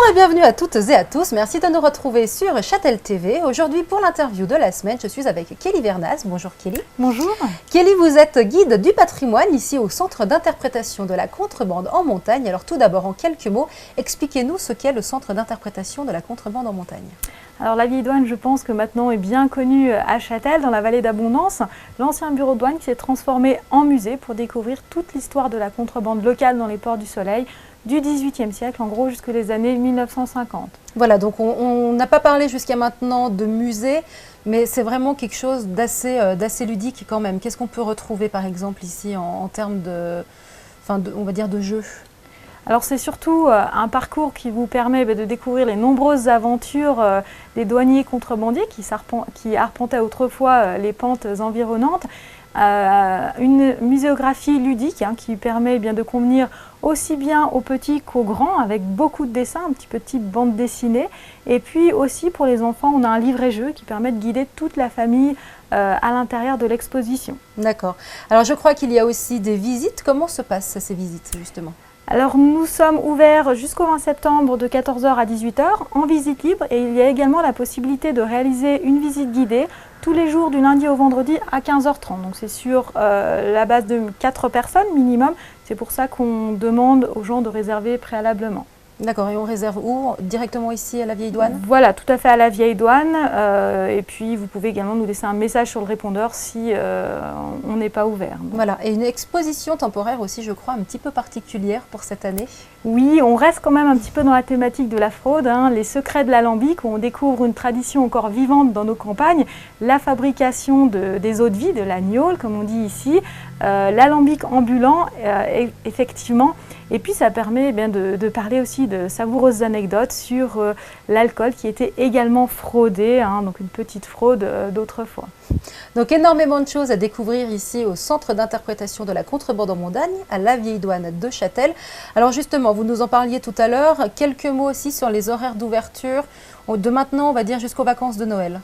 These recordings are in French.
et bienvenue à toutes et à tous. Merci de nous retrouver sur Châtel TV. Aujourd'hui, pour l'interview de la semaine, je suis avec Kelly Vernaz. Bonjour Kelly. Bonjour. Kelly, vous êtes guide du patrimoine ici au Centre d'interprétation de la contrebande en montagne. Alors tout d'abord, en quelques mots, expliquez-nous ce qu'est le Centre d'interprétation de la contrebande en montagne. Alors la vieille douane, je pense que maintenant est bien connue à Châtel, dans la vallée d'Abondance. L'ancien bureau de douane qui s'est transformé en musée pour découvrir toute l'histoire de la contrebande locale dans les ports du Soleil du XVIIIe siècle, en gros jusque les années 1950. Voilà, donc on n'a pas parlé jusqu'à maintenant de musée, mais c'est vraiment quelque chose d'assez ludique quand même. Qu'est-ce qu'on peut retrouver par exemple ici en termes on va dire de jeu? Alors c'est surtout un parcours qui vous permet de découvrir les nombreuses aventures des douaniers contrebandiers qui arpentaient autrefois les pentes environnantes. Une muséographie ludique qui permet de convenir aussi bien aux petits qu'aux grands, avec beaucoup de dessins, un petit peu type bande dessinée. Et puis aussi pour les enfants, on a un livret-jeu qui permet de guider toute la famille à l'intérieur de l'exposition. D'accord. Alors je crois qu'il y a aussi des visites. Comment se passent ces visites justement ? Alors nous sommes ouverts jusqu'au 20 septembre de 14 h à 18 h en visite libre, et il y a également la possibilité de réaliser une visite guidée tous les jours du lundi au vendredi à 15 h 30. Donc c'est sur la base de 4 personnes minimum. C'est pour ça qu'on demande aux gens de réserver préalablement. D'accord, et on réserve où? Directement ici à la Vieille Douane? Voilà, tout à fait à la Vieille Douane. Et puis vous pouvez également nous laisser un message sur le répondeur si on n'est pas ouvert. Voilà, et une exposition temporaire aussi, je crois, un petit peu particulière pour cette année. Oui, on reste quand même un petit peu dans la thématique de la fraude, les secrets de l'alambic, où on découvre une tradition encore vivante dans nos campagnes, la fabrication des eaux de vie, de la gnôle, comme on dit ici, l'alambic ambulant, effectivement. Et puis ça permet de parler aussi de savoureuses anecdotes sur l'alcool qui était également fraudé, donc une petite fraude d'autrefois. Donc énormément de choses à découvrir ici au Centre d'interprétation de la contrebande en montagne, à la Vieille Douane de Châtel. Alors justement, vous nous en parliez tout à l'heure, quelques mots aussi sur les horaires d'ouverture, de maintenant on va dire jusqu'aux vacances de Noël.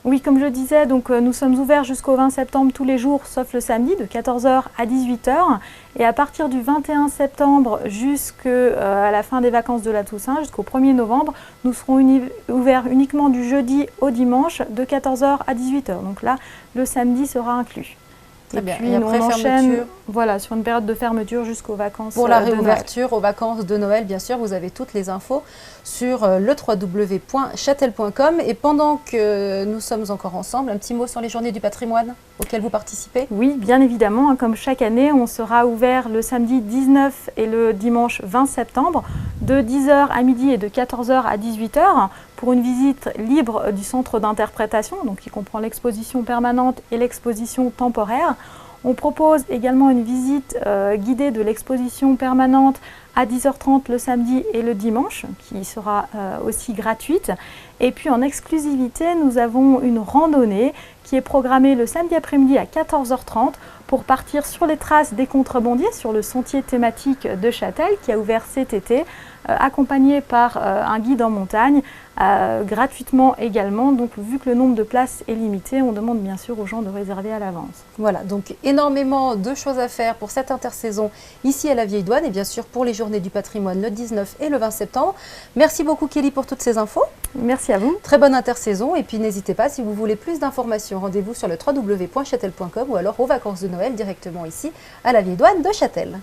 Oui, comme je disais, donc, nous sommes ouverts jusqu'au 20 septembre tous les jours, sauf le samedi, de 14 h à 18 h. Et à partir du 21 septembre jusqu'à la fin des vacances de la Toussaint, jusqu'au 1er novembre, nous serons ouverts uniquement du jeudi au dimanche, de 14 h à 18 h. Donc là, le samedi sera inclus. Très bien. Puis et après, on enchaîne fermeture. sur une période de fermeture jusqu'aux vacances pour la de réouverture, aux vacances de Noël, bien sûr, vous avez toutes les infos sur le www.chatel.com. Et pendant que nous sommes encore ensemble, un petit mot sur les journées du patrimoine auxquelles vous participez? Oui, bien évidemment, comme chaque année, on sera ouvert le samedi 19 et le dimanche 20 septembre, de 10 h à midi et de 14 h à 18 h, pour une visite libre du centre d'interprétation, donc qui comprend l'exposition permanente et l'exposition temporaire. On propose également une visite guidée de l'exposition permanente à 10 h 30 le samedi et le dimanche, qui sera aussi gratuite. Et puis en exclusivité, nous avons une randonnée qui est programmée le samedi après-midi à 14 h 30 pour partir sur les traces des contrebandiers sur le sentier thématique de Châtel qui a ouvert cet été, accompagné par un guide en montagne, gratuitement également. Donc vu que le nombre de places est limité, on demande bien sûr aux gens de réserver à l'avance. Voilà, donc énormément de choses à faire pour cette intersaison ici à la Vieille Douane et bien sûr pour les journées du patrimoine le 19 et le 20 septembre. Merci beaucoup Kelly pour toutes ces infos. Merci à vous. Très bonne intersaison et puis n'hésitez pas, si vous voulez plus d'informations, rendez-vous sur le www.chatel.com ou alors aux vacances de Noël directement ici à la Vieille Douane de Châtel.